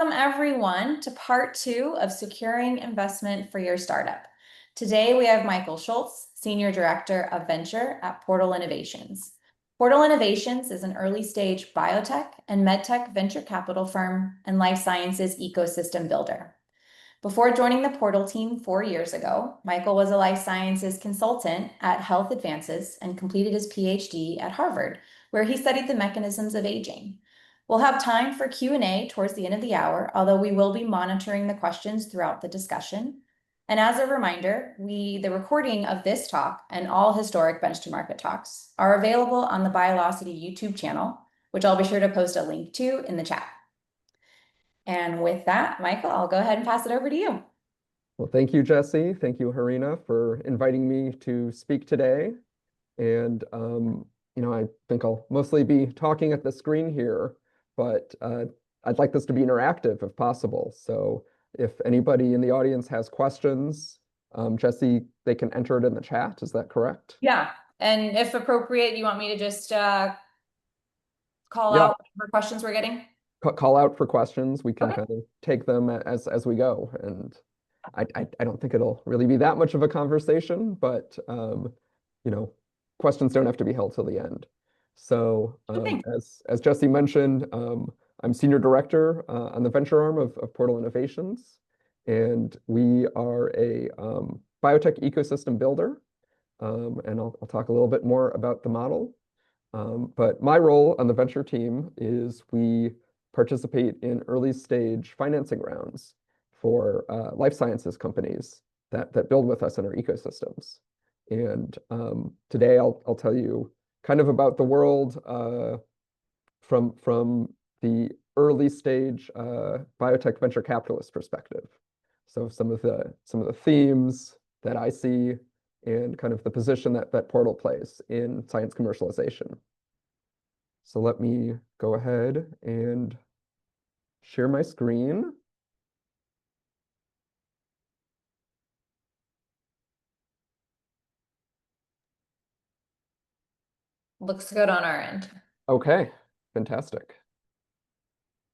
Welcome everyone to part 2 of securing investment for your startup. Today we have Michael Schultz, Senior Director of Venture at Portal Innovations. Portal Innovations is an early stage biotech and medtech venture capital firm and life sciences ecosystem builder. Before joining the Portal team 4 years ago, Michael was a life sciences consultant at Health Advances and completed his PhD at Harvard, where he studied the mechanisms of aging. We'll have time for Q&A towards the end of the hour, although we will be monitoring the questions throughout the discussion. And as a reminder, the recording of this talk and all historic Bench to Market talks are available on the Biolocity YouTube channel, which I'll be sure to post a link to in the chat. And with that, Michael, I'll go ahead and pass it over to you. Well, thank you, Jesse. Thank you, Harina, for inviting me to speak today. And, I think I'll mostly be talking at the screen here, but I'd like this to be interactive if possible. So if anybody in the audience has questions, Jesse, they can enter it in the chat. Is that correct? Yeah. And if appropriate, you want me to just call out for questions we're getting? Call out for questions. We can Okay. kind of take them as we go. And I don't think it'll really be that much of a conversation, but questions don't have to be held till the end. So as Jesse mentioned, I'm Senior Director on the venture arm of Portal Innovations, and we are a biotech ecosystem builder. And I'll talk a little bit more about the model. But my role on the venture team is we participate in early stage financing rounds for life sciences companies that build with us in our ecosystems. And today I'll tell you kind of about the world from the early stage biotech venture capitalist perspective. So some of the themes that I see and kind of the position that Portal plays in science commercialization. So let me go ahead and share my screen. Looks good on our end. Okay, fantastic.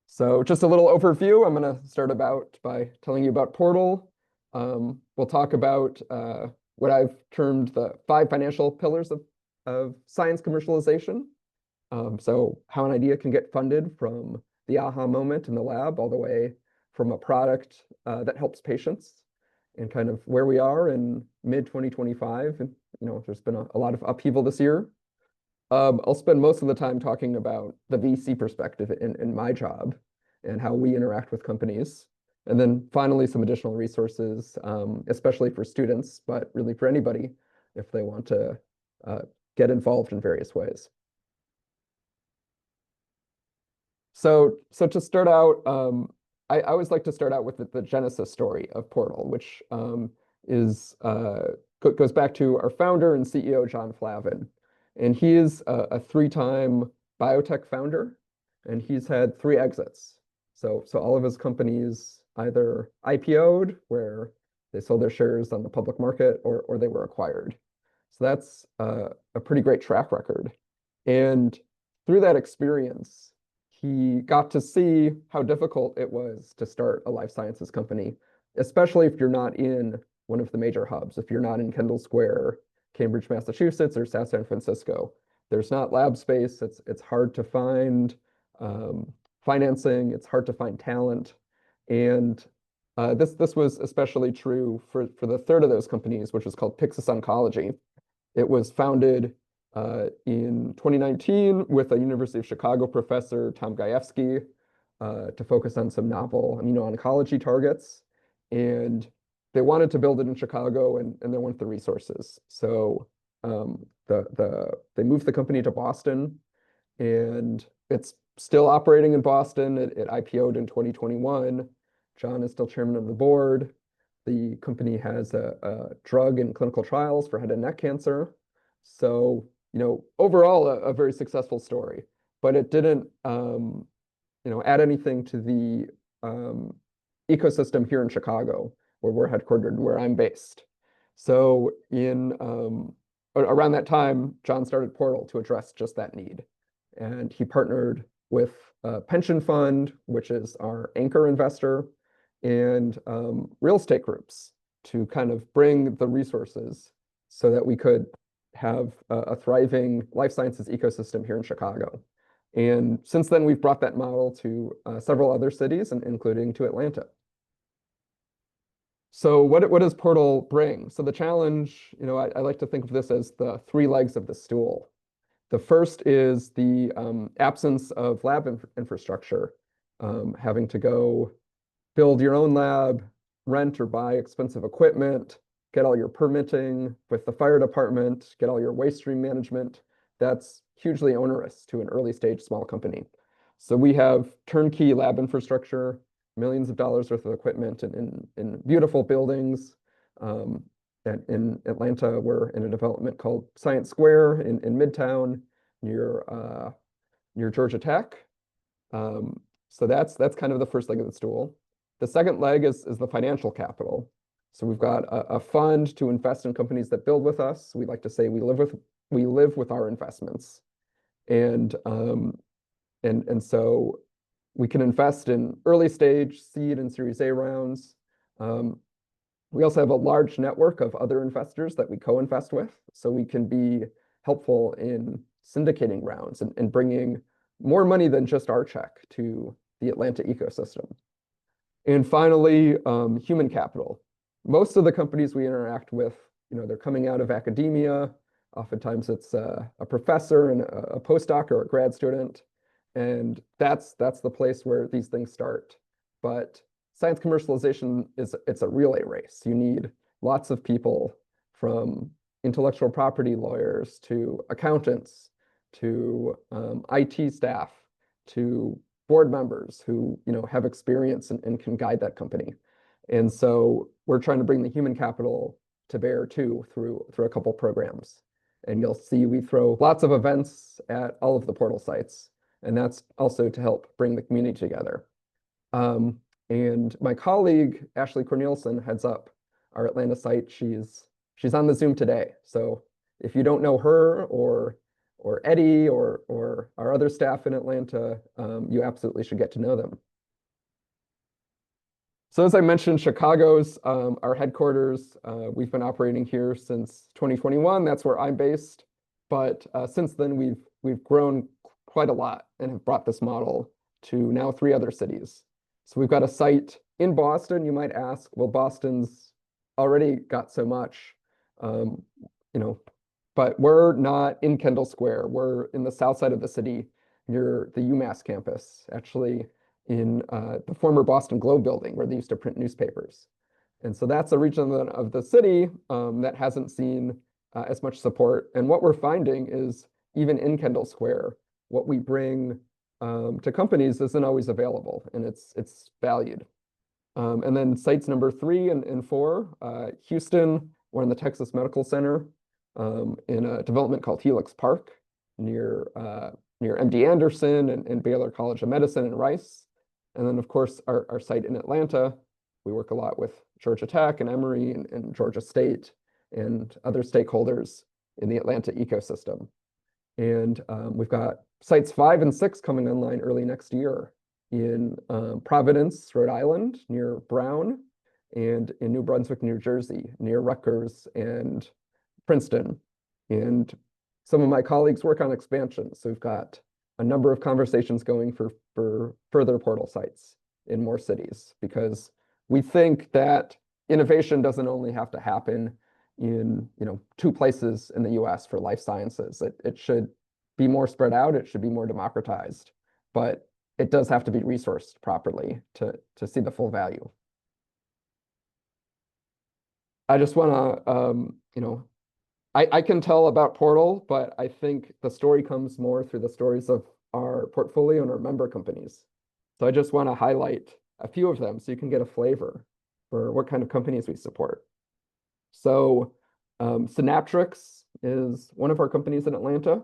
So just a little overview. I'm going to start by telling you about Portal. We'll talk about what I've termed the 5 financial pillars of science commercialization. So how an idea can get funded from the aha moment in the lab all the way from a product that helps patients, and kind of where we are in mid-2025. And there's been a lot of upheaval this year. I'll spend most of the time talking about the VC perspective in my job and how we interact with companies. And then finally, some additional resources, especially for students, but really for anybody if they want to get involved in various ways. So to start out, I always like to start out with the genesis story of Portal, which goes back to our founder and CEO, John Flavin. And he is a 3-time biotech founder, and he's had 3 exits. So all of his companies either IPO'd, where they sold their shares on the public market, or they were acquired. So that's a pretty great track record. And through that experience, he got to see how difficult it was to start a life sciences company, especially if you're not in one of the major hubs, if you're not in Kendall Square, Cambridge, Massachusetts, or South San Francisco. There's not lab space. It's hard to find financing. It's hard to find talent. And this was especially true for the third of those companies, which was called Pyxis Oncology. It was founded in 2019 with a University of Chicago professor, Tom Gajewski, to focus on some novel immuno-oncology targets. And they wanted to build it in Chicago, and there weren't the resources. So they moved the company to Boston, and it's still operating in Boston. It IPO'd in 2021. John is still chairman of the board. The company has a drug in clinical trials for head and neck cancer. So overall, a very successful story, but it didn't add anything to the ecosystem here in Chicago, where we're headquartered, where I'm based. So around that time, John started Portal to address just that need. And he partnered with a pension fund, which is our anchor investor, and real estate groups to kind of bring the resources so that we could have a thriving life sciences ecosystem here in Chicago. And since then, we've brought that model to several other cities, including to Atlanta. So what does Portal bring? So the challenge, I like to think of this as the three legs of the stool. The first is the absence of lab infrastructure, having to go build your own lab, rent or buy expensive equipment, get all your permitting with the fire department, get all your waste stream management. That's hugely onerous to an early stage small company. So we have turnkey lab infrastructure, millions of dollars worth of equipment in beautiful buildings. In Atlanta, we're in a development called Science Square in Midtown near Georgia Tech. So that's kind of the first leg of the stool. The second leg is the financial capital. So we've got a fund to invest in companies that build with us. We like to say we live with our investments, and so we can invest in early stage seed and Series A rounds. We also have a large network of other investors that we co-invest with, so we can be helpful in syndicating rounds and bringing more money than just our check to the Atlanta ecosystem. And finally, human capital. Most of the companies we interact with, they're coming out of academia. Oftentimes it's a professor and a postdoc or a grad student. And that's the place where these things start. But science commercialization it's a relay race. You need lots of people, from intellectual property lawyers to accountants to IT staff to board members who have experience and can guide that company. And so we're trying to bring the human capital to bear too through a couple programs. And you'll see we throw lots of events at all of the Portal sites, and that's also to help bring the community together. And my colleague, Ashley Cornelison, heads up our Atlanta site. She's on the Zoom today. So if you don't know her or Eddie or our other staff in Atlanta, you absolutely should get to know them. So as I mentioned, Chicago's our headquarters. We've been operating here since 2021. That's where I'm based. But since then, we've grown quite a lot and have brought this model to now 3 other cities. So we've got a site in Boston. You might ask, well, Boston's already got so much, but we're not in Kendall Square. We're in the south side of the city near the UMass campus, actually in the former Boston Globe building where they used to print newspapers. And so that's a region of the city that hasn't seen as much support. And what we're finding is even in Kendall Square, what we bring to companies isn't always available, and it's valued. And then sites number 3 and 4, Houston, we're in the Texas Medical Center in a development called Helix Park near MD Anderson and Baylor College of Medicine and Rice. And then, of course, our site in Atlanta, we work a lot with Georgia Tech and Emory and Georgia State and other stakeholders in the Atlanta ecosystem. And we've got sites 5 and 6 coming online early next year in Providence, Rhode Island, near Brown, and in New Brunswick, New Jersey, near Rutgers and Princeton. And some of my colleagues work on expansion. So we've got a number of conversations going for further Portal sites in more cities, because we think that innovation doesn't only have to happen in 2 places in the US for life sciences. It should be more spread out. It should be more democratized, but it does have to be resourced properly to see the full value. I just want to, I can tell about Portal, but I think the story comes more through the stories of our portfolio and our member companies. So I just want to highlight a few of them so you can get a flavor for what kind of companies we support. So Synaptrix is one of our companies in Atlanta.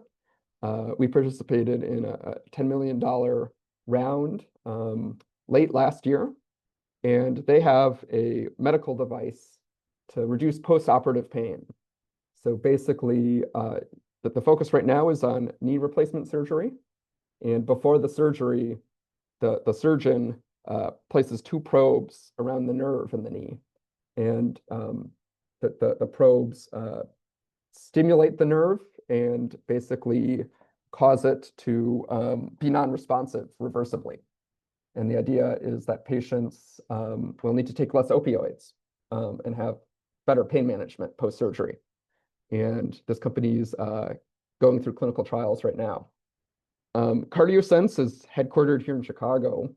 We participated in a $10 million round late last year, and they have a medical device to reduce post-operative pain. So basically, the focus right now is on knee replacement surgery. And before the surgery, the surgeon places two probes around the nerve in the knee, and the probes stimulate the nerve and basically cause it to be non-responsive reversibly. And the idea is that patients will need to take less opioids and have better pain management post-surgery. And this company's going through clinical trials right now. CardioSense is headquartered here in Chicago,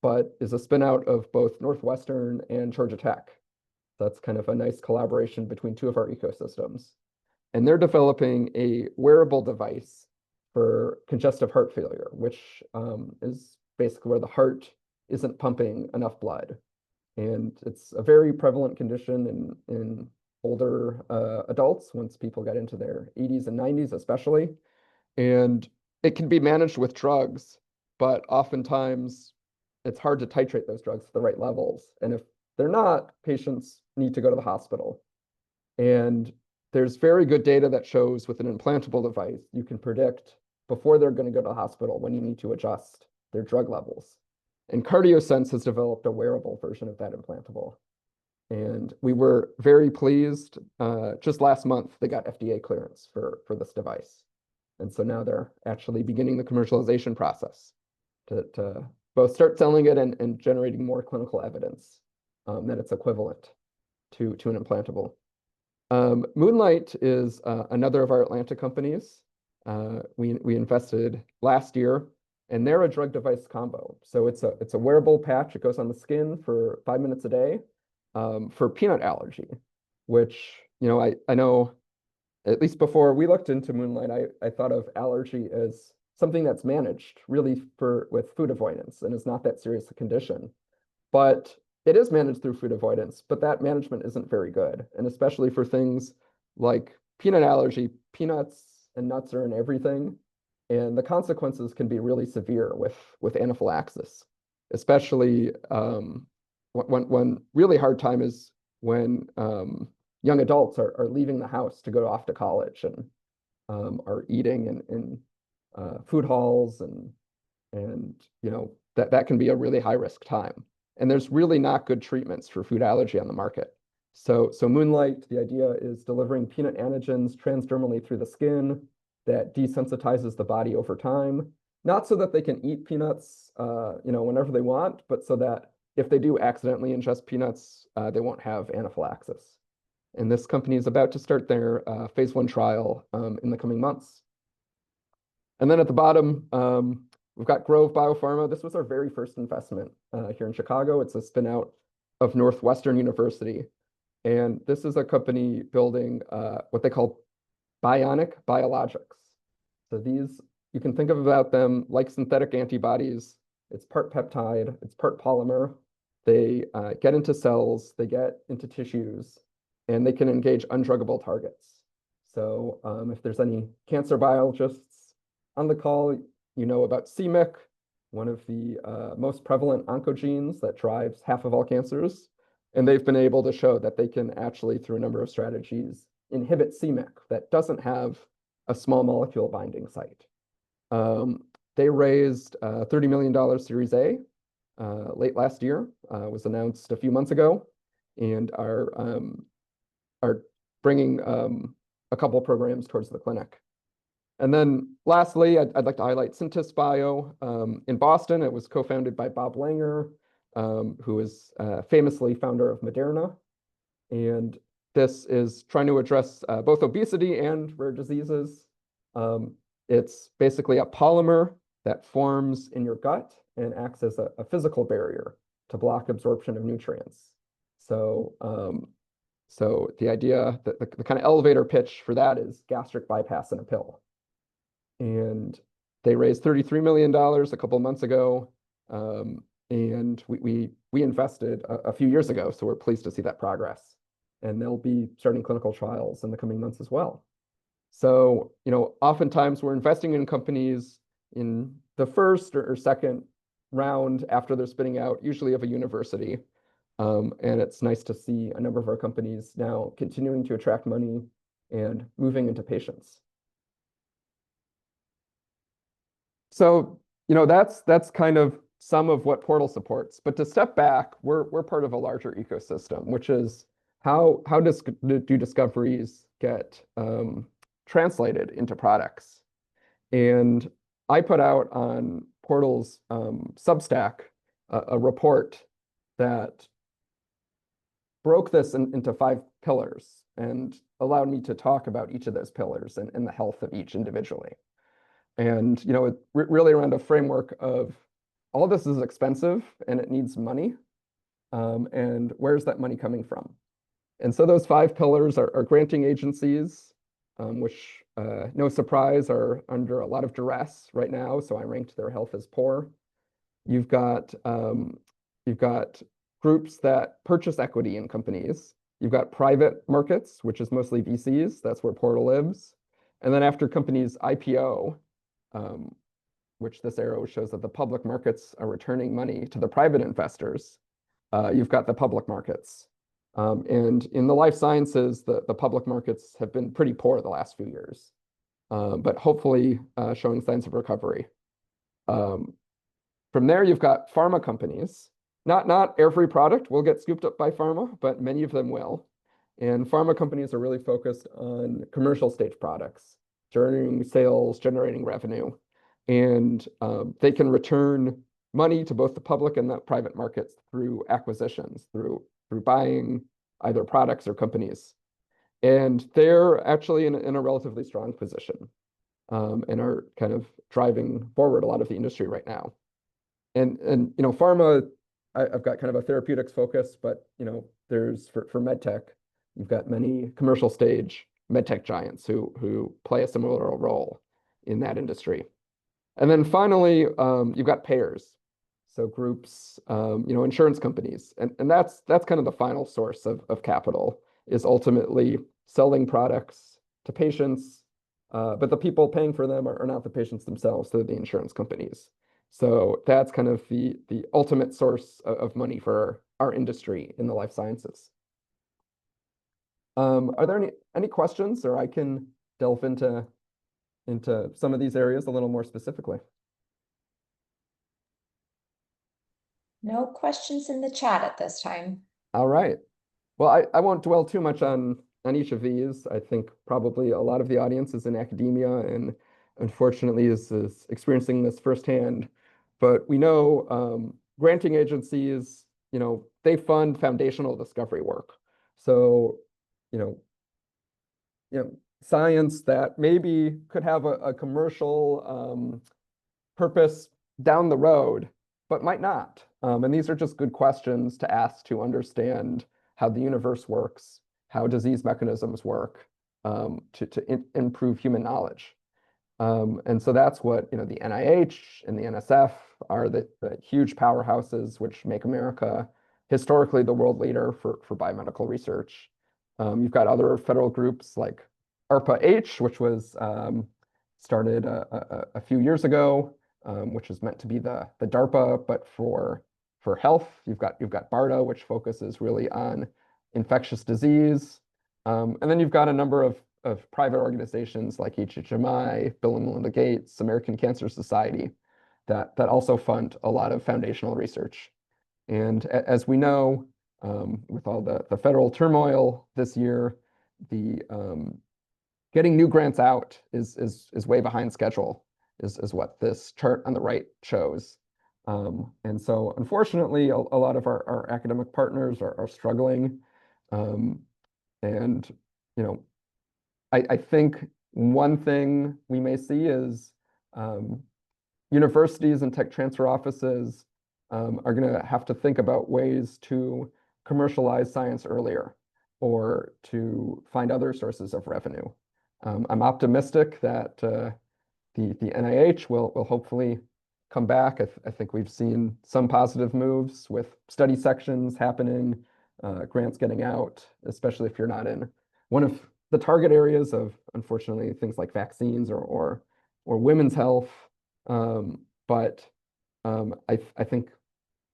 but is a spin-out of both Northwestern and Georgia Tech. That's kind of a nice collaboration between two of our ecosystems. And they're developing a wearable device for congestive heart failure, which is basically where the heart isn't pumping enough blood. And it's a very prevalent condition in older adults, once people get into their 80s and 90s especially. And it can be managed with drugs, but oftentimes it's hard to titrate those drugs to the right levels. And if they're not, patients need to go to the hospital. And there's very good data that shows with an implantable device, you can predict before they're going to go to the hospital when you need to adjust their drug levels. And CardioSense has developed a wearable version of that implantable. And we were very pleased. Just last month, they got FDA clearance for this device. And so now they're actually beginning the commercialization process to both start selling it and generating more clinical evidence that it's equivalent to an implantable. Moonlight is another of our Atlanta companies. We invested last year, and they're a drug device combo. So it's a wearable patch. It goes on the skin for 5 minutes a day for peanut allergy, which, I know, at least before we looked into Moonlight, I thought of allergy as something that's managed really with food avoidance and is not that serious a condition. But it is managed through food avoidance, but that management isn't very good. And especially for things like peanut allergy, peanuts and nuts are in everything. And the consequences can be really severe with anaphylaxis, especially one really hard time is when young adults are leaving the house to go off to college and are eating in food halls and that can be a really high risk time. And there's really not good treatments for food allergy on the market. So Moonlight, the idea is delivering peanut antigens transdermally through the skin that desensitizes the body over time, not so that they can eat peanuts, whenever they want, but so that if they do accidentally ingest peanuts, they won't have anaphylaxis. And this company is about to start their phase 1 trial in the coming months. And then at the bottom, we've got Grove Biopharma. This was our very first investment here in Chicago. It's a spin-out of Northwestern University. And this is a company building what they call bionic biologics. So these, you can think of about them like synthetic antibodies. It's part peptide, it's part polymer. They get into cells, they get into tissues, and they can engage undruggable targets. So if there's any cancer biologists on the call, you know about c-Myc, one of the most prevalent oncogenes that drives half of all cancers. And they've been able to show that they can actually, through a number of strategies, inhibit c-Myc that doesn't have a small molecule binding site. They raised $30 million Series A late last year, was announced a few months ago, and are bringing a couple programs towards the clinic. And then lastly, I'd like to highlight Syntis Bio in Boston. It was co-founded by Bob Langer, who is famously founder of Moderna. And this is trying to address both obesity and rare diseases. It's basically a polymer that forms in your gut and acts as a physical barrier to block absorption of nutrients. So the idea, the kind of elevator pitch for that is gastric bypass in a pill. And they raised $33 million a couple of months ago. And we invested a few years ago, so we're pleased to see that progress. And they'll be starting clinical trials in the coming months as well. So, oftentimes we're investing in companies in the first or second round after they're spinning out, usually of a university. And it's nice to see a number of our companies now continuing to attract money and moving into patients. So That's kind of some of what Portal supports. But to step back, we're part of a larger ecosystem, which is do discoveries get translated into products? And I put out on Portal's Substack a report that broke this into 5 pillars and allowed me to talk about each of those pillars and the health of each individually. And really around a framework of all this is expensive and it needs money, and where's that money coming from? And so those 5 pillars are granting agencies, which, no surprise, are under a lot of duress right now. So I ranked their health as poor. You've got groups that purchase equity in companies. You've got private markets, which is mostly VCs. That's where Portal lives. And then after companies IPO, which this arrow shows that the public markets are returning money to the private investors, you've got the public markets. And in the life sciences, the public markets have been pretty poor the last few years, but hopefully showing signs of recovery. From there, you've got pharma companies. Not every product will get scooped up by pharma, but many of them will. And pharma companies are really focused on commercial stage products, generating sales, generating revenue. And they can return money to both the public and the private markets through acquisitions, through buying either products or companies. And they're actually in a relatively strong position, and are kind of driving forward a lot of the industry right now. And pharma, I've got kind of a therapeutics focus, but there's for medtech, you've got many commercial stage medtech giants who play a similar role in that industry. And then finally, you've got payers. So groups, insurance companies. And that's kind of the final source of capital, is ultimately selling products to patients. But the people paying for them are not the patients themselves, they're the insurance companies. So that's kind of the ultimate source of money for our industry in the life sciences. Are there any questions, or I can delve into some of these areas a little more specifically? No questions in the chat at this time. All right. Well, I won't dwell too much on each of these. I think probably a lot of the audience is in academia and unfortunately is experiencing this firsthand. But we know granting agencies, they fund foundational discovery work. So, science that maybe could have a commercial purpose down the road, but might not. And these are just good questions to ask to understand how the universe works, how disease mechanisms work, to improve human knowledge. And so that's what the NIH and the NSF are, the huge powerhouses which make America historically the world leader for biomedical research. You've got other federal groups like ARPA-H, which was started a few years ago, which is meant to be the DARPA, but for health. You've got BARDA, which focuses really on infectious disease. And then you've got a number of private organizations like HHMI, Bill and Melinda Gates, American Cancer Society, that also fund a lot of foundational research. And as we know, with all the federal turmoil this year, the getting new grants out is way behind schedule, is what this chart on the right shows. And so unfortunately, a lot of our academic partners are struggling. And I think one thing we may see is universities and tech transfer offices are going to have to think about ways to commercialize science earlier, or to find other sources of revenue. I'm optimistic that the NIH will hopefully come back. I think we've seen some positive moves with study sections happening, grants getting out, especially if you're not in one of the target areas of, unfortunately, things like vaccines or women's health. But I think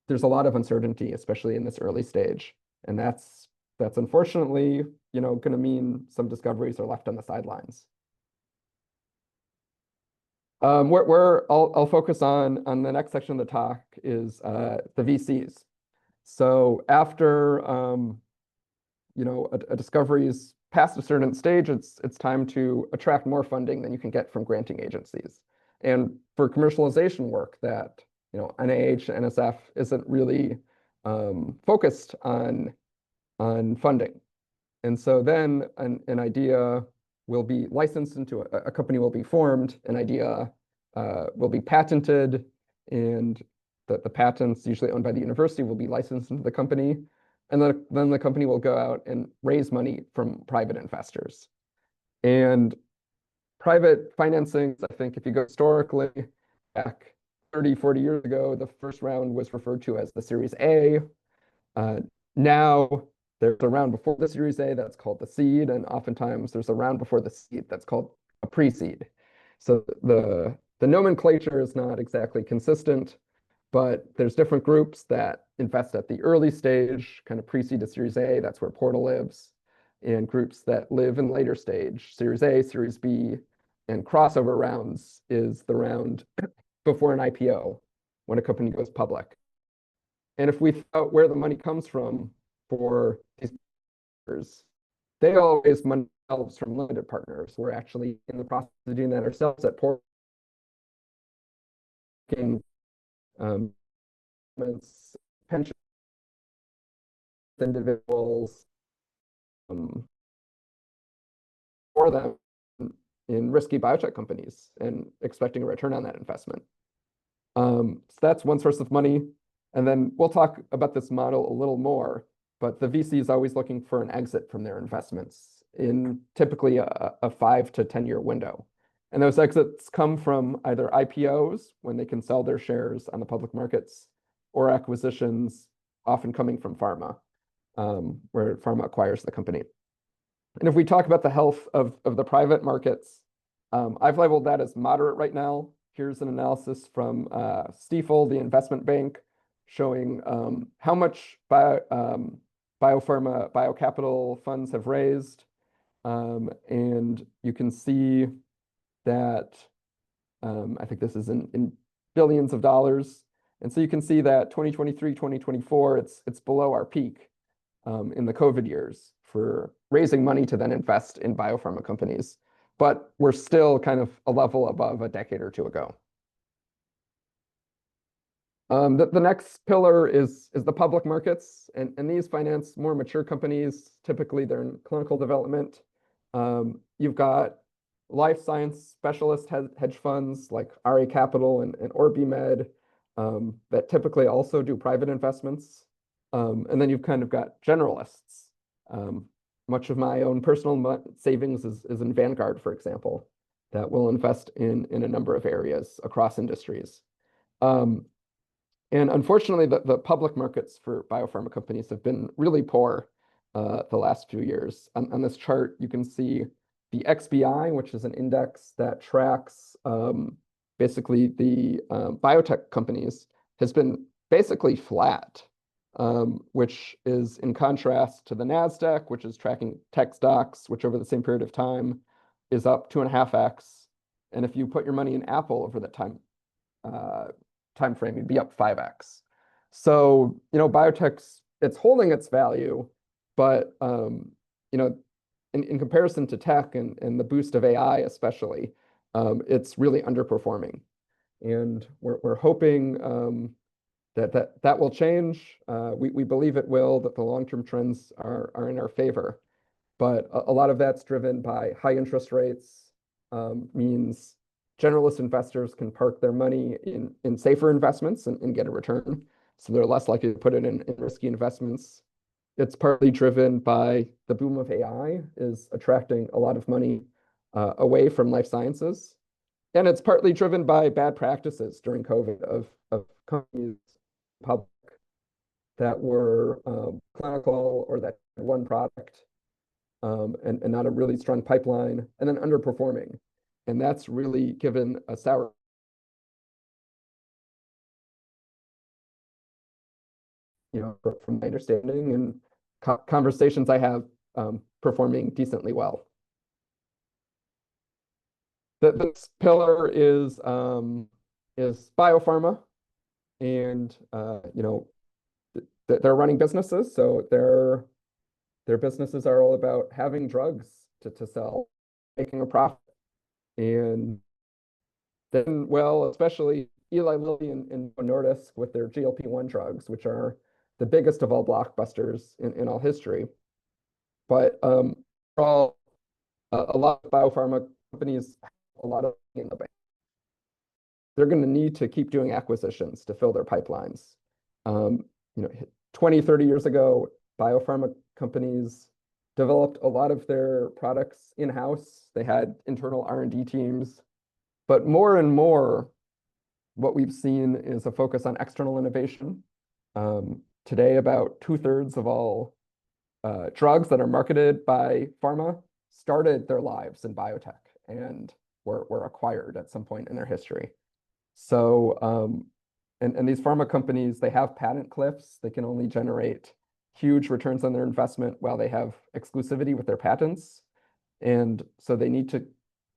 there's a lot of uncertainty, especially in this early stage, and that's unfortunately going to mean some discoveries are left on the sidelines. I'll focus on the next section of the talk is the VCs. So after a discovery is past a certain stage, it's time to attract more funding than you can get from granting agencies. And for commercialization work that NIH, NSF isn't really focused on funding. And so then an idea will be licensed into a company will be formed, an idea will be patented, and the patents, usually owned by the university, will be licensed into the company. And then the company will go out and raise money from private investors. And private financings, I think if you go historically, back 30, 40 years ago, the first round was referred to as the Series A. Now there's a round before the Series A that's called the seed, and oftentimes there's a round before the seed that's called a pre-seed. So the nomenclature is not exactly consistent, but there's different groups that invest at the early stage, kind of pre-seed to Series A, that's where Portal lives, and groups that live in later stage, Series A, Series B, and crossover rounds is the round before an IPO, when a company goes public. And if we think about where the money comes from for these partners, they always money themselves from limited partners. We're actually in the process of doing that ourselves at Portal. Pension individuals for them in risky biotech companies and expecting a return on that investment. So that's one source of money. And then we'll talk about this model a little more, but the VC is always looking for an exit from their investments in typically a 5 to 10-year window. And those exits come from either IPOs, when they can sell their shares on the public markets, or acquisitions, often coming from pharma, where pharma acquires the company. And if we talk about the health of the private markets, I've labeled that as moderate right now. Here's an analysis from Stifel, the investment bank, showing how much biopharma, biocapital funds have raised. And you can see that, I think this is in billions of dollars. And so you can see that 2023, 2024, it's below our peak in the COVID years for raising money to then invest in biopharma companies. But we're still kind of a level above a decade or two ago. The next pillar is the public markets, and these finance more mature companies. Typically, they're in clinical development. You've got life science specialist hedge funds like RA Capital and OrbiMed that typically also do private investments. And then you've kind of got generalists. Much of my own personal savings is in Vanguard, for example, that will invest in a number of areas across industries. And unfortunately, the public markets for biopharma companies have been really poor the last few years. On this chart, you can see the XBI, which is an index that tracks basically the biotech companies, has been basically flat, which is in contrast to the NASDAQ, which is tracking tech stocks, which over the same period of time is up 2.5x. And if you put your money in Apple over that time frame, you'd be up 5x. So, biotech's, it's holding its value, but, in comparison to tech and the boost of AI especially, it's really underperforming. And we're hoping that will change. We believe it will, that the long-term trends are in our favor. But a lot of that's driven by high interest rates, means generalist investors can park their money in safer investments and get a return. So they're less likely to put it in risky investments. It's partly driven by the boom of AI is attracting a lot of money away from life sciences. And it's partly driven by bad practices during COVID of companies, public, that were clinical or that had one product and not a really strong pipeline, and then underperforming. And that's really given a sour from my understanding and conversations I have, performing decently well. This pillar is biopharma, and they're running businesses, so their businesses are all about having drugs to sell, making a profit. And then, well, especially Eli Lilly and Novo Nordisk with their GLP-1 drugs, which are the biggest of all blockbusters in all history. But overall, a lot of biopharma companies have a lot of money in the bank. They're going to need to keep doing acquisitions to fill their pipelines. Um, 20, 30 years ago, biopharma companies developed a lot of their products in-house. They had internal R&D teams. But more and more, what we've seen is a focus on external innovation. Today, about 2/3 of all drugs that are marketed by pharma started their lives in biotech and were acquired at some point in their history. So, and these pharma companies, they have patent cliffs. They can only generate huge returns on their investment while they have exclusivity with their patents. And so they need to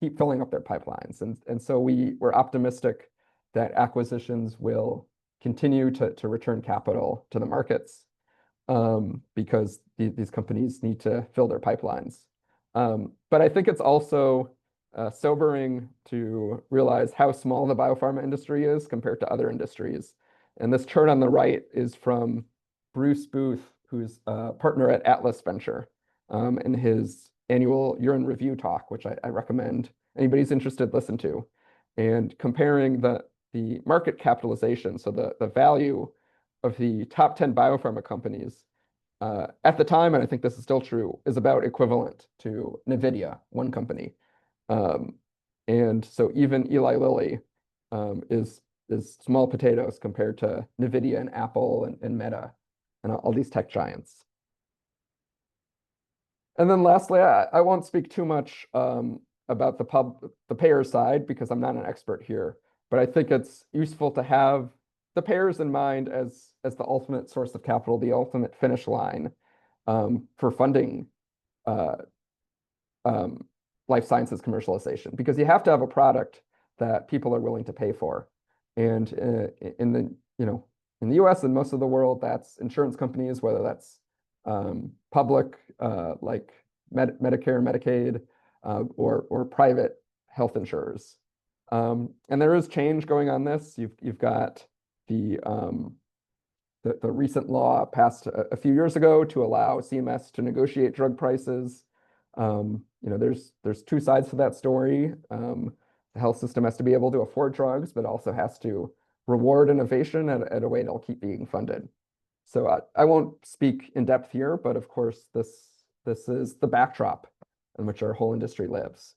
keep filling up their pipelines. And so we're optimistic that acquisitions will continue to return capital to the markets because these companies need to fill their pipelines. But I think it's also sobering to realize how small the biopharma industry is compared to other industries. And this chart on the right is from Bruce Booth, who's a partner at Atlas Venture, in his annual year-end review talk, which I recommend anybody's interested listen to, and comparing the market capitalization, so the value of the top 10 biopharma companies at the time, and I think this is still true, is about equivalent to NVIDIA, one company. And so even Eli Lilly is small potatoes compared to NVIDIA and Apple and Meta and all these tech giants. And then lastly, I won't speak too much about the payer side because I'm not an expert here, but I think it's useful to have the payers in mind as the ultimate source of capital, the ultimate finish line for funding life sciences commercialization, because you have to have a product that people are willing to pay for. And in the US and most of the world, that's insurance companies, whether that's public like Medicare, Medicaid, or private health insurers. And there is change going on this. You've got the recent law passed a few years ago to allow CMS to negotiate drug prices. There's two sides to that story. The health system has to be able to afford drugs, but also has to reward innovation at a way that'll keep being funded. So I won't speak in depth here, but of course, this is the backdrop in which our whole industry lives.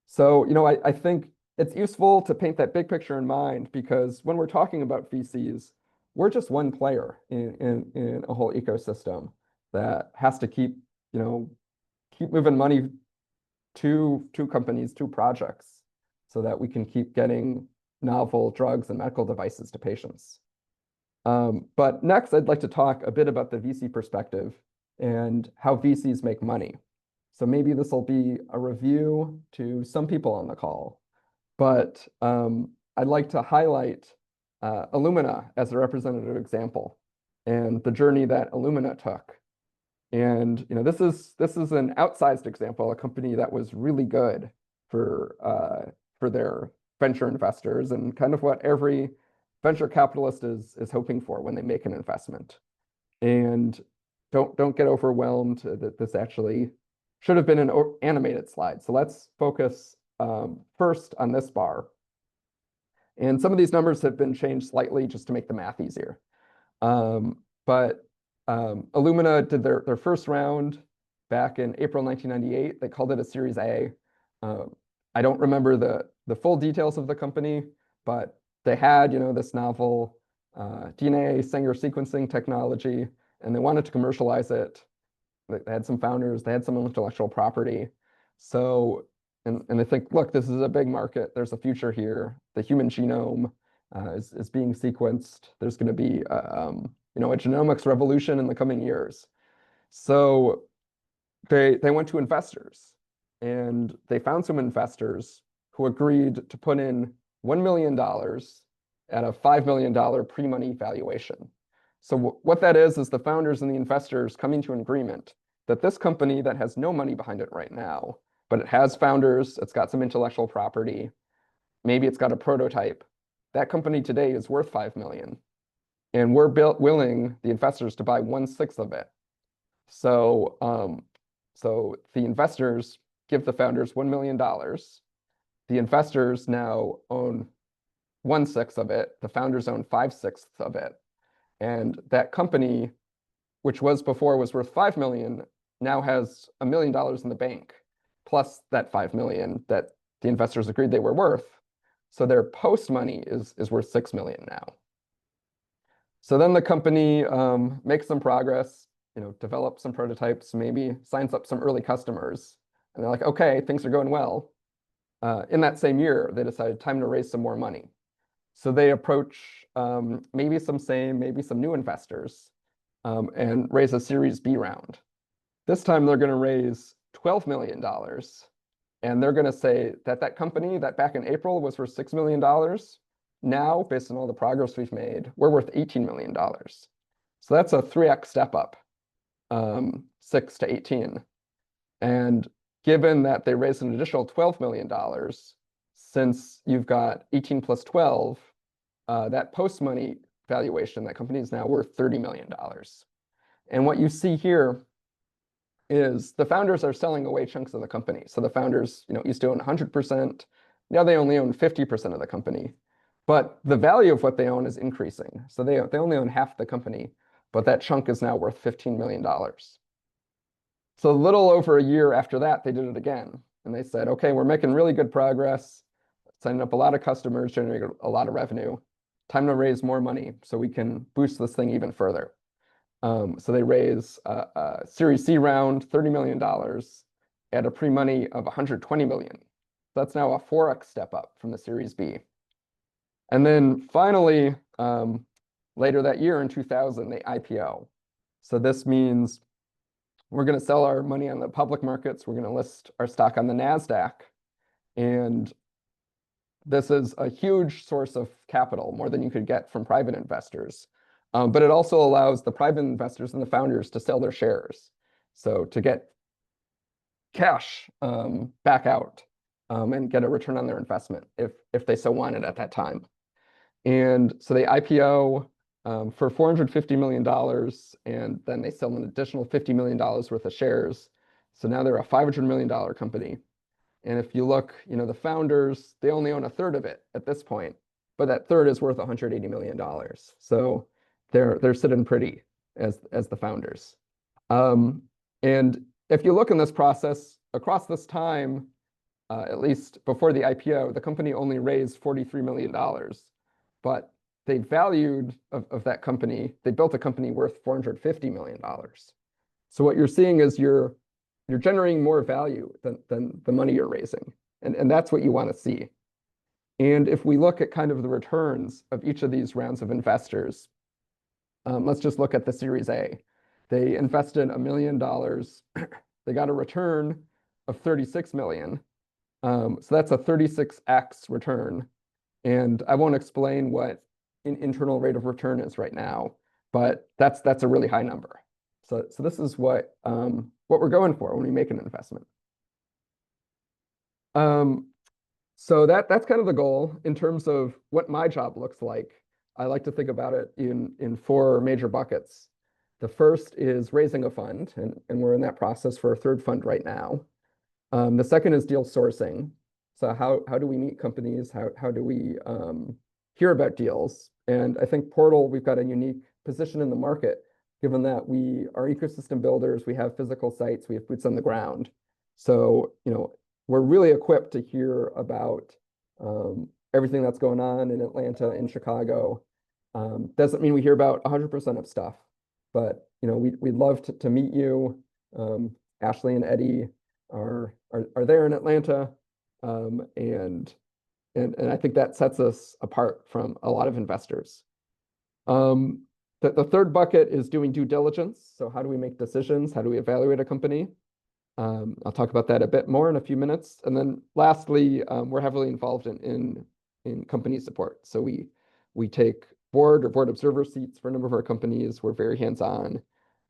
So, I think it's useful to paint that big picture in mind because when we're talking about VCs, we're just one player in a whole ecosystem that has to keep moving money to companies, to projects, so that we can keep getting novel drugs and medical devices to patients. But next, I'd like to talk a bit about the VC perspective and how VCs make money. So maybe this will be a review to some people on the call, but I'd like to highlight Illumina as a representative example and the journey that Illumina took. And this is an outsized example, a company that was really good for their venture investors and kind of what every venture capitalist is hoping for when they make an investment. And don't get overwhelmed that this actually should have been an animated slide. So let's focus first on this bar. And some of these numbers have been changed slightly just to make the math easier. But Illumina did their first round back in April 1998. They called it a Series A. I don't remember the full details of the company, but they had this novel DNA Sanger sequencing technology, and they wanted to commercialize it. They had some founders, they had some intellectual property. So, and I think, look, this is a big market. There's a future here. The human genome is being sequenced. There's going to be a genomics revolution in the coming years. So they went to investors and they found some investors who agreed to put in $1 million at a $5 million pre-money valuation. So what that is the founders and the investors coming to an agreement that this company that has no money behind it right now, but it has founders, it's got some intellectual property, maybe it's got a prototype. That company today is worth 5 million. And we're willing, the investors, to buy 1/6 of it. So, so the investors give the founders $1 million. The investors now own 1/6 of it. The founders own 5/6 of it. And that company, which was before was worth 5 million, now has $1 million in the bank, plus that 5 million that the investors agreed they were worth. So their post money is worth 6 million now. So then the company makes some progress, develops some prototypes, maybe signs up some early customers. And they're like, okay, things are going well. In that same year, they decided time to raise some more money. So they approach maybe some new investors and raise a Series B round. This time they're going to raise $12 million. And they're going to say that that company that back in April was worth $6 million, now, based on all the progress we've made, we're worth $18 million. So that's a 3x step up, 6 to 18. And given that they raised an additional $12 million, since you've got 18 plus 12, that post-money valuation, that company is now worth $30 million. And what you see here is the founders are selling away chunks of the company. So the founders, used to own 100%. Now they only own 50% of the company. But the value of what they own is increasing. So they only own half the company, but that chunk is now worth $15 million. So a little over a year after that, they did it again. And they said, okay, we're making really good progress, signing up a lot of customers, generating a lot of revenue. Time to raise more money so we can boost this thing even further. So they raise a Series C round, $30 million, at a pre-money of $120 million. So that's now a 4x step up from the Series B. And then finally, later that year in 2000, they IPO. So this means we're going to sell our money on the public markets. We're going to list our stock on the NASDAQ. And this is a huge source of capital, more than you could get from private investors. But it also allows the private investors and the founders to sell their shares. So to get cash back out and get a return on their investment if they so wanted at that time. And so they IPO for $450 million, and then they sell an additional $50 million worth of shares. So now they're a $500 million company. And if you look, the founders, they only own a third of it at this point, but that third is worth $180 million. So they're sitting pretty as the founders. And if you look in this process, across this time, at least before the IPO, the company only raised $43 million. But they valued of that company, they built a company worth $450 million. So what you're seeing is you're generating more value than the money you're raising. And that's what you want to see. And if we look at kind of the returns of each of these rounds of investors, let's just look at the Series A. They invested $1 million. They got a return of 36 million. So that's a 36x return. And I won't explain what an internal rate of return is right now, but that's a really high number. So this is what we're going for when we make an investment. So that's kind of the goal. In terms of what my job looks like, I like to think about it in 4 major buckets. The first is raising a fund, and we're in that process for a third fund right now. The second is deal sourcing. So how do we meet companies? How do we hear about deals? And I think Portal, we've got a unique position in the market, given that we are ecosystem builders, we have physical sites, we have boots on the ground. So, we're really equipped to hear about everything that's going on in Atlanta, in Chicago. Doesn't mean we hear about 100% of stuff, but we'd love to meet you. Ashley and Eddie are there in Atlanta. And I think that sets us apart from a lot of investors. The third bucket is doing due diligence. So how do we make decisions? How do we evaluate a company? I'll talk about that a bit more in a few minutes. And then lastly, we're heavily involved in company support. So we take board or board observer seats for a number of our companies. We're very hands-on,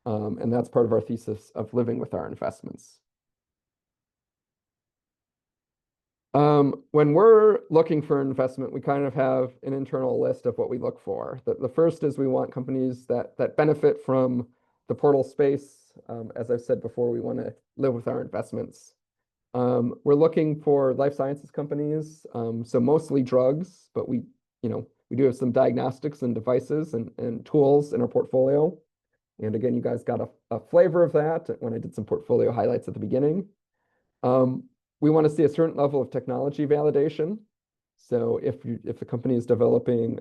and that's part of our thesis of living with our investments. When we're looking for investment, we kind of have an internal list of what we look for. The first is we want companies that benefit from the portal space. As I've said before, we want to live with our investments. We're looking for life sciences companies, so mostly drugs, but we do have some diagnostics and devices and tools in our portfolio. And again, you guys got a flavor of that when I did some portfolio highlights at the beginning. We want to see a certain level of technology validation. So if the company is developing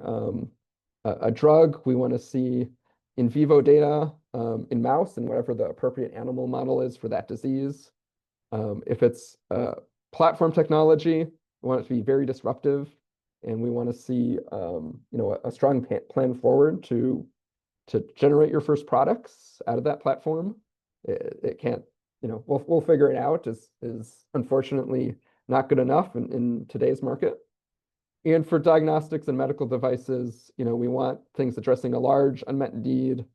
a drug, we want to see in vivo data in mouse and whatever the appropriate animal model is for that disease. If it's platform technology, we want it to be very disruptive, and we want to see a strong plan forward to generate your first products out of that platform. It can't, we'll figure it out is unfortunately not good enough in today's market. And for diagnostics and medical devices, we want things addressing a large unmet need.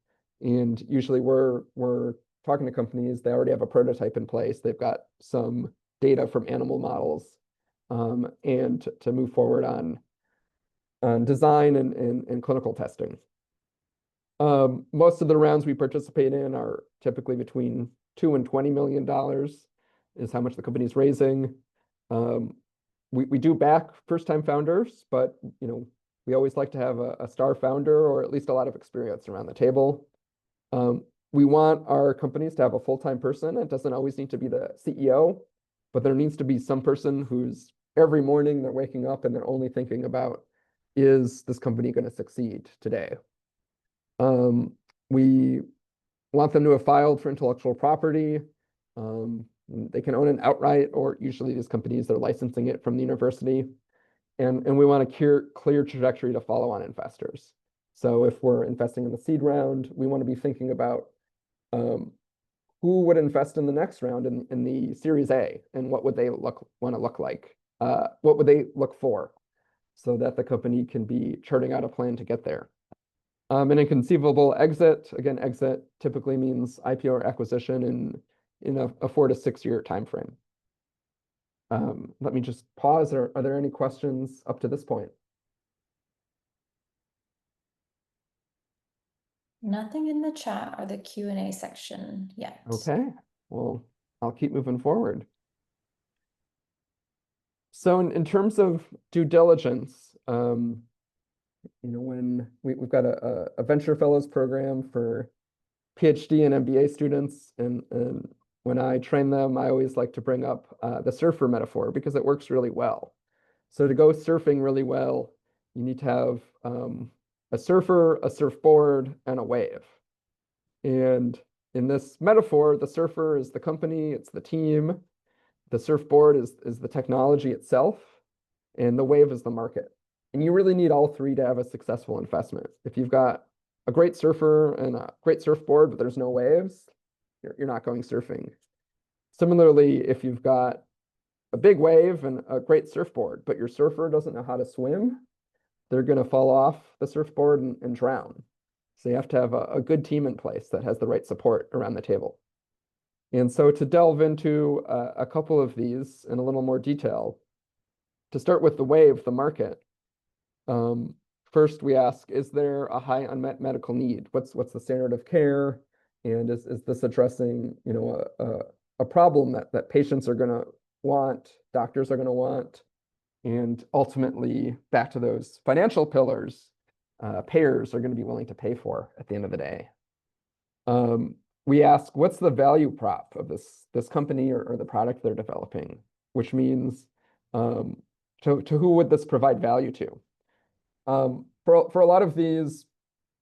And usually we're talking to companies, they already have a prototype in place. They've got some data from animal models, and to move forward on design and clinical testing. Most of the rounds we participate in are typically between $2 and $20 million is how much the company's raising. We do back first-time founders, but we always like to have a star founder or at least a lot of experience around the table. We want our companies to have a full-time person. It doesn't always need to be the CEO, but there needs to be some person who's every morning they're waking up and they're only thinking about, is this company going to succeed today? We want them to have filed for intellectual property. They can own it outright, or usually these companies, they're licensing it from the university. And we want a clear trajectory to follow on investors. So if we're investing in the seed round, we want to be thinking about who would invest in the next round in the Series A, and what would they want to look like? What would they look for so that the company can be charting out a plan to get there? And a conceivable exit, again, exit typically means IPO or acquisition in a 4 to 6 year time frame. Let me just pause. Are there any questions up to this point? Nothing in the chat or the Q&A section yet. Okay, well, I'll keep moving forward. So in terms of due diligence, when we've got a venture fellows program for PhD and MBA students, and when I train them, I always like to bring up the surfer metaphor because it works really well. So to go surfing really well, you need to have a surfer, a surfboard, and a wave. And in this metaphor, the surfer is the company, it's the team. The surfboard is the technology itself, and the wave is the market. And you really need all three to have a successful investment. If you've got a great surfer and a great surfboard, but there's no waves, you're not going surfing. Similarly, if you've got a big wave and a great surfboard, but your surfer doesn't know how to swim, they're going to fall off the surfboard and drown. So you have to have a good team in place that has the right support around the table. And so to delve into a couple of these in a little more detail, to start with the wave, the market, first we ask, is there a high unmet medical need? What's the standard of care? And is this addressing a problem that patients are going to want, doctors are going to want, and ultimately back to those financial pillars, payers are going to be willing to pay for at the end of the day. We ask, what's the value prop of this company or the product they're developing, which means to who would this provide value to? For a lot of these,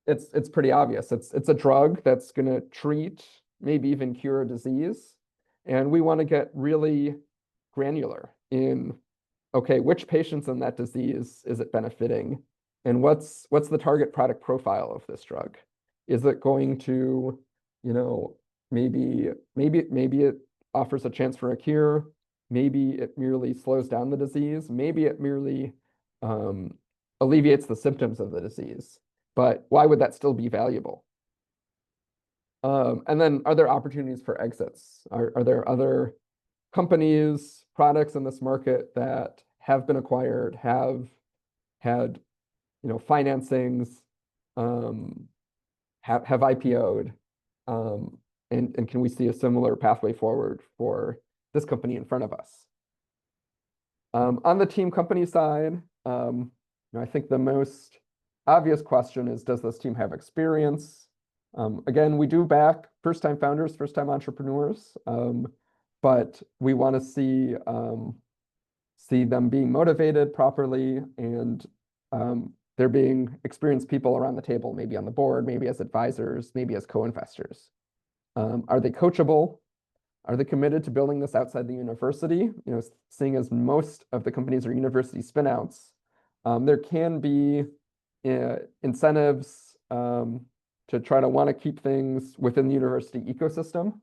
it's pretty obvious. It's a drug that's going to treat, maybe even cure a disease, and we want to get really granular in, okay, which patients in that disease is it benefiting, and what's the target product profile of this drug? Is it going to maybe offers a chance for a cure. Maybe it merely slows down the disease. Maybe it merely alleviates the symptoms of the disease. But why would that still be valuable? And then are there opportunities for exits? Are there other companies, products in this market that have been acquired, have had, financings, have IPO'd, and can we see a similar pathway forward for this company in front of us? On the team company side, I think the most obvious question is, does this team have experience? Again, we do back first-time founders, first-time entrepreneurs, but we want to see them being motivated properly, and there being experienced people around the table, maybe on the board, maybe as advisors, maybe as co-investors. Are they coachable? Are they committed to building this outside the university? Seeing as most of the companies are university spinouts, there can be incentives to try to want to keep things within the university ecosystem.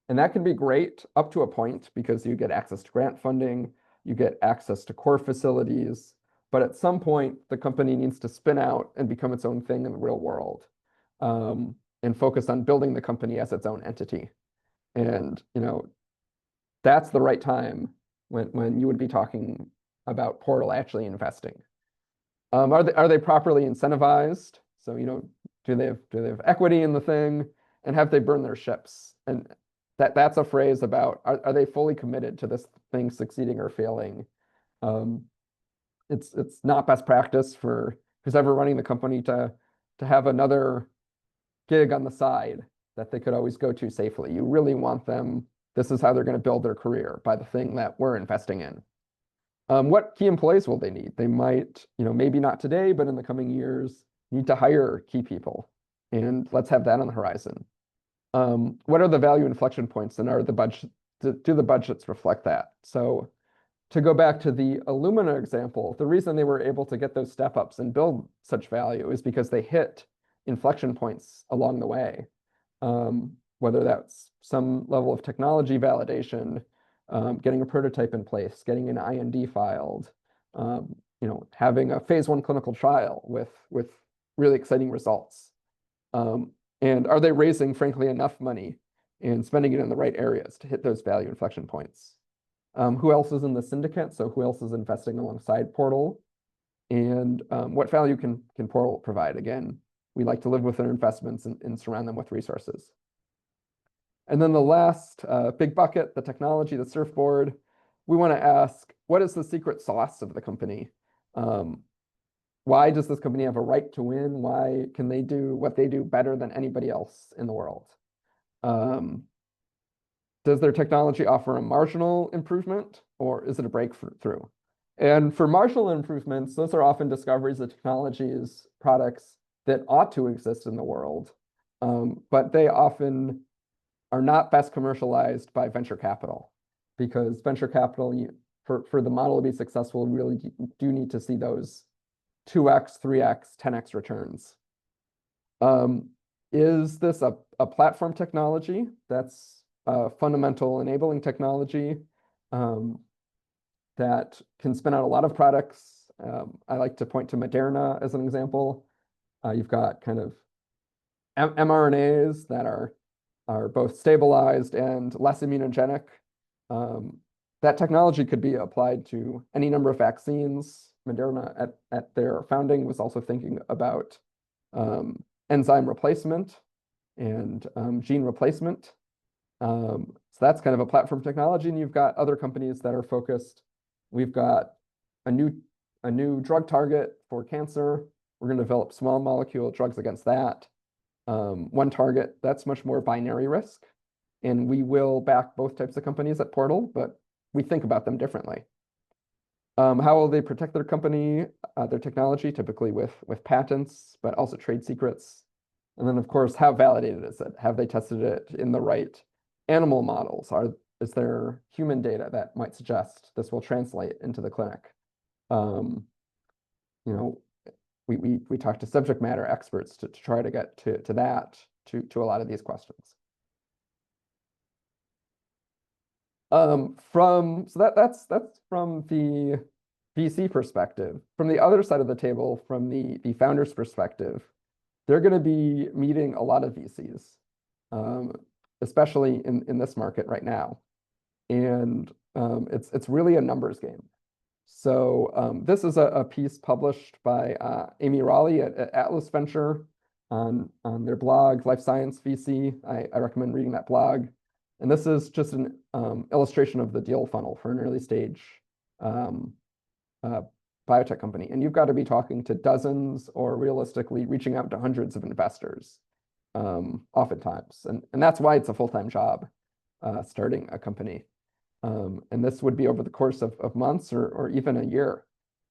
And that can be great up to a point because you get access to grant funding, you get access to core facilities, but at some point the company needs to spin out and become its own thing in the real world, and focus on building the company as its own entity. And that's the right time when you would be talking about Portal actually investing. Are they properly incentivized? So do they have equity in the thing, and have they burned their ships? And that's a phrase about are they fully committed to this thing succeeding or failing? It's not best practice for who's ever running the company to have another gig on the side that they could always go to safely. You really want them, this is how they're going to build their career, by the thing that we're investing in. What key employees will they need? They might, maybe not today, but in the coming years, need to hire key people. And let's have that on the horizon. What are the value inflection points, and do the budgets reflect that? So to go back to the Illumina example, the reason they were able to get those step ups and build such value is because they hit inflection points along the way. Whether that's some level of technology validation, getting a prototype in place, getting an IND filed, having a phase 1 clinical trial with really exciting results. And are they raising, frankly, enough money and spending it in the right areas to hit those value inflection points? Who else is in the syndicate? So who else is investing alongside Portal? And what value can Portal provide? Again, we like to live with their investments and surround them with resources. And then the last big bucket, the technology, the surfboard, we want to ask, what is the secret sauce of the company? Why does this company have a right to win? Why can they do what they do better than anybody else in the world? Does their technology offer a marginal improvement, or is it a breakthrough? And for marginal improvements, those are often discoveries of technologies, products that ought to exist in the world, but they often are not best commercialized by venture capital, because venture capital, for the model to be successful, we really do need to see those 2x, 3x, 10x returns. Is this a platform technology that's a fundamental enabling technology that can spin out a lot of products? I like to point to Moderna as an example. You've got kind of mRNAs that are both stabilized and less immunogenic. That technology could be applied to any number of vaccines. Moderna at their founding was also thinking about enzyme replacement and gene replacement. So that's kind of a platform technology, and you've got other companies that are focused. We've got a new drug target for cancer. We're going to develop small molecule drugs against that. One target, that's much more binary risk, and we will back both types of companies at Portal, but we think about them differently. How will they protect their company, their technology, typically with patents, but also trade secrets? And then, of course, how validated is it? Have they tested it in the right animal models? Is there human data that might suggest this will translate into the clinic? We talk to subject matter experts to try to get to a lot of these questions. That's from the VC perspective. From the other side of the table, from the founder's perspective, they're going to be meeting a lot of VCs, um, especially in this market right now. And it's really a numbers game. So this is a piece published by Amy Raleigh at Atlas Venture on their blog, Life Science VC. I recommend reading that blog. And this is just an illustration of the deal funnel for an early stage um, uh, biotech company. And you've got to be talking to dozens or realistically reaching out to hundreds of investors oftentimes. And that's why it's a full-time job starting a company. And this would be over the course of months or even a year.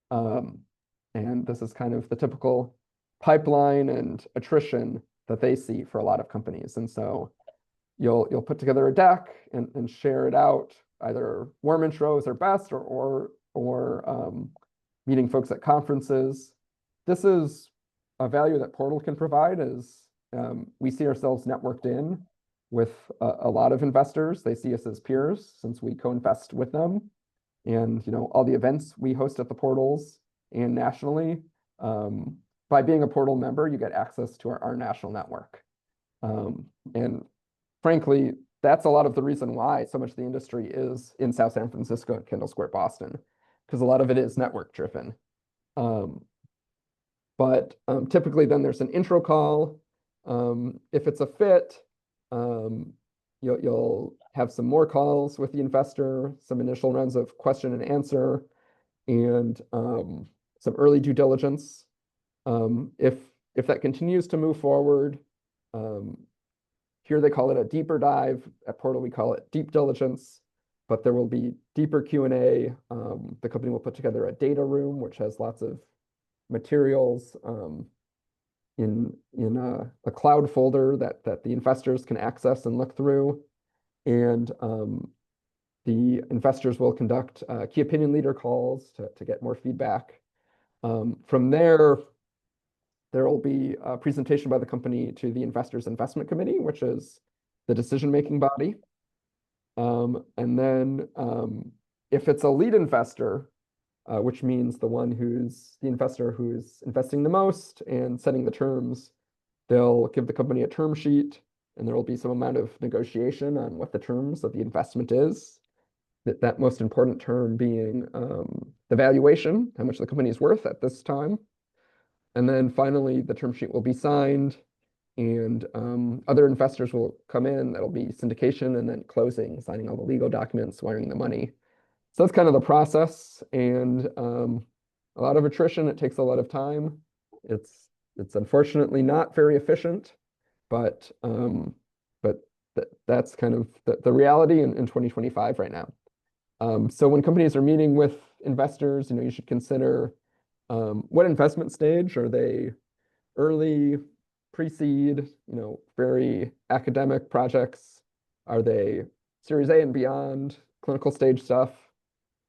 And this is kind of the typical pipeline and attrition that they see for a lot of companies. And so you'll put together a deck and share it out, either warm intros are best or meeting folks at conferences. This is a value that Portal can provide as we see ourselves networked in with a lot of investors. They see us as peers since we co-invest with them. And all the events we host at the portals and nationally, by being a portal member, you get access to our national network. And frankly, that's a lot of the reason why so much of the industry is in South San Francisco and Kendall Square, Boston, because a lot of it is network driven. But typically then there's an intro call. If it's a fit, you'll have some more calls with the investor, some initial rounds of question and answer, and some early due diligence. If that continues to move forward, here they call it a deeper dive. At Portal, we call it deep diligence, but there will be deeper Q&A. The company will put together a data room, which has lots of materials in a cloud folder that the investors can access and look through. And the investors will conduct key opinion leader calls to get more feedback. From there will be a presentation by the company to the investors investment committee, which is the decision-making body. And then if it's a lead investor, which means the investor who's investing the most and setting the terms, they'll give the company a term sheet, and there will be some amount of negotiation on what the terms of the investment is. That most important term being the valuation, how much the company is worth at this time. And then finally, the term sheet will be signed, and other investors will come in. That'll be syndication and then closing, signing all the legal documents, wiring the money. So that's kind of the process, and a lot of attrition. It takes a lot of time. It's unfortunately not very efficient, but that's kind of the reality in 2025 right now. So when companies are meeting with investors, you should consider what investment stage are they? Early, pre-seed, very academic projects? Are they Series A and beyond, clinical stage stuff?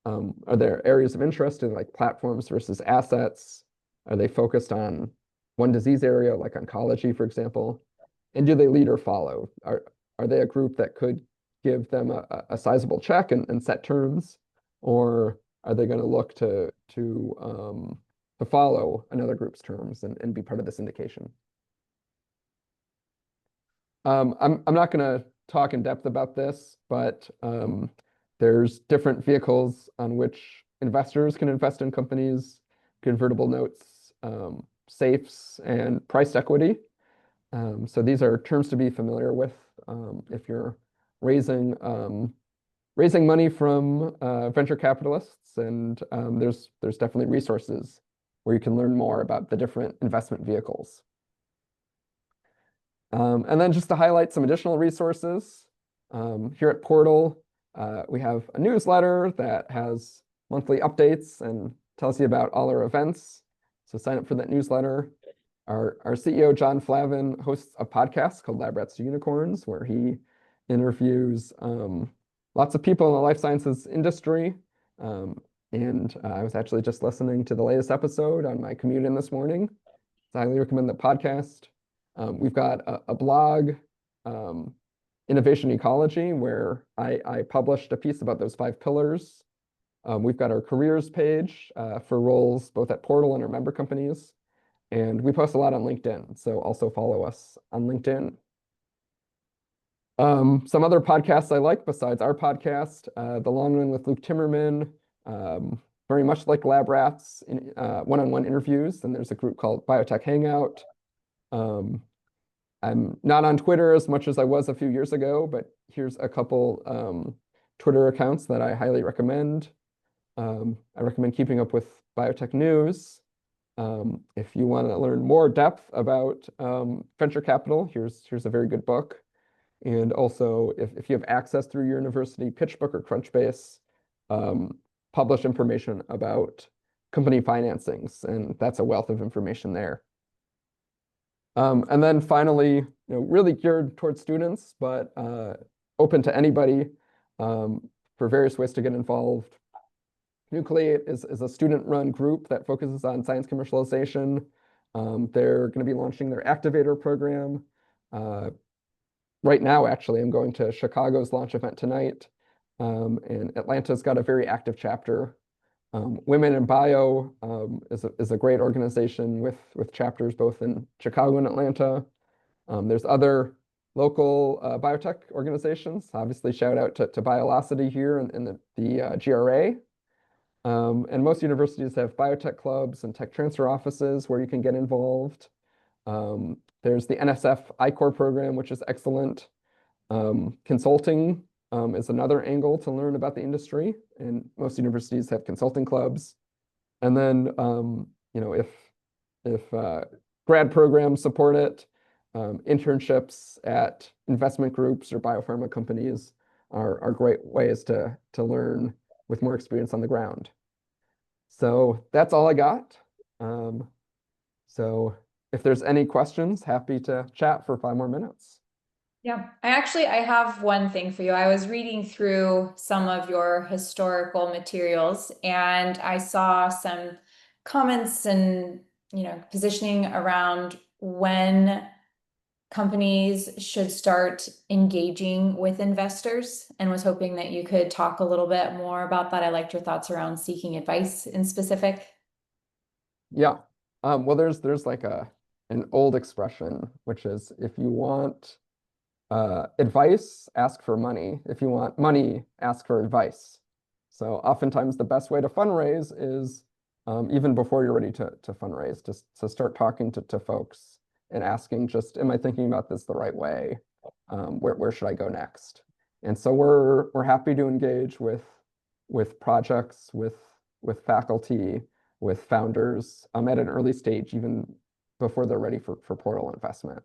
Are there areas of interest in like platforms versus assets? Are they focused on one disease area, like oncology, for example? And do they lead or follow? Are they a group that could give them a sizable check and set terms? Or are they going to look to follow another group's terms and be part of the syndication? I'm not going to talk in depth about this, but there's different vehicles on which investors can invest in companies: convertible notes, safes, and priced equity. So these are terms to be familiar with if you're raising money from venture capitalists, and there's definitely resources where you can learn more about the different investment vehicles. And then just to highlight some additional resources, here at Portal, we have a newsletter that has monthly updates and tells you about all our events. So sign up for that newsletter. Our CEO, John Flavin, hosts a podcast called Lab Rats to Unicorns, where he interviews lots of people in the life sciences industry. And I was actually just listening to the latest episode on my commute in this morning. So I highly recommend the podcast. We've got a blog innovation ecology, where I published a piece about those 5 pillars. We've got our careers page for roles both at Portal and our member companies. And we post a lot on LinkedIn, so also follow us on LinkedIn. Some other podcasts I like besides our podcast, The Long One with Luke Timmerman, very much like Lab Rats, one-on-one interviews. And there's a group called Biotech Hangout. I'm not on Twitter as much as I was a few years ago, but here's a couple Twitter accounts that I highly recommend. I recommend keeping up with biotech news. If you want to learn more depth about venture capital, here's a very good book. And also, if you have access through your university, PitchBook or Crunchbase publish information about company financings, and that's a wealth of information there. And then finally, really geared towards students, but open to anybody for various ways to get involved. Nucleate is a student-run group that focuses on science commercialization. They're going to be launching their activator program. Right now, actually, I'm going to Chicago's launch event tonight. And Atlanta's got a very active chapter. Women in Bio is a great organization with chapters both in Chicago and Atlanta. There's other local biotech organizations. Obviously, shout out to Biolocity here and the GRA. And most universities have biotech clubs and tech transfer offices where you can get involved. There's the NSF I-Corps program, which is excellent. Consulting is another angle to learn about the industry, and most universities have consulting clubs. And then, if grad programs support it, internships at investment groups or biopharma companies are great ways to learn with more experience on the ground. So that's all I got. So if there's any questions, happy to chat for 5 more minutes. Yeah, I have one thing for you. I was reading through some of your historical materials and I saw some comments and, positioning around when companies should start engaging with investors, and was hoping that you could talk a little bit more about that. I liked your thoughts around seeking advice in specific. Yeah. Well, there's like an old expression, which is if you want advice, ask for money. If you want money, ask for advice. So oftentimes the best way to fundraise is even before you're ready to fundraise, just to start talking to folks and asking, just, am I thinking about this the right way? Where should I go next? And so we're happy to engage with projects, with faculty, with founders at an early stage, even before they're ready for portal investment.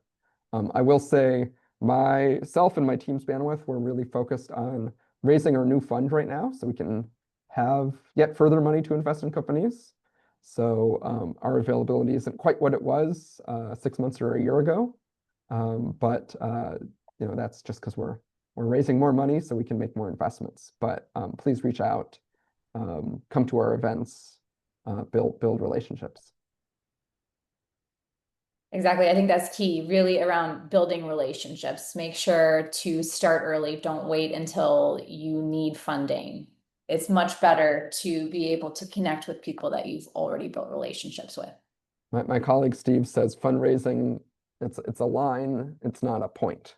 I will say myself and my team's bandwidth, we're really focused on raising our new fund right now so we can have yet further money to invest in companies. So our availability isn't quite what it was 6 months or a year ago. But that's just because we're raising more money so we can make more investments. But please reach out, come to our events, build relationships. Exactly. I think that's key, really around building relationships. Make sure to start early. Don't wait until you need funding. It's much better to be able to connect with people that you've already built relationships with. My colleague Steve says fundraising, it's a line, it's not a point.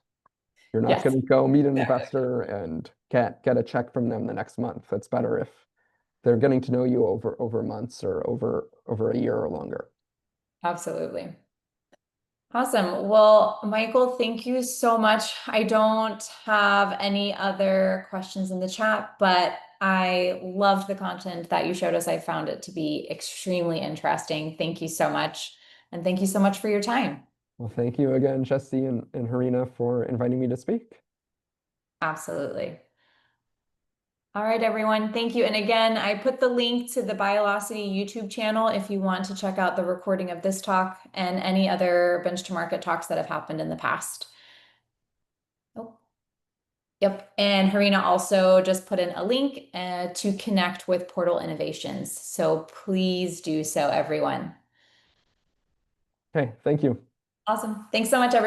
You're not Yes. going to go meet an investor and get a check from them the next month. It's better if they're getting to know you over months or over a year or longer. Absolutely. Awesome. Well, Michael, thank you so much. I don't have any other questions in the chat, but I loved the content that you showed us. I found it to be extremely interesting. Thank you so much. And thank you so much for your time. Well, thank you again, Jesse and Harina, for inviting me to speak. Absolutely. All right, everyone. Thank you. And again, I put the link to the Biolocity YouTube channel if you want to check out the recording of this talk and any other bench to market talks that have happened in the past. Oh, yep. And Harina also just put in a link to connect with Portal Innovations. So please do so, everyone. Okay, thank you. Awesome. Thanks so much, everyone.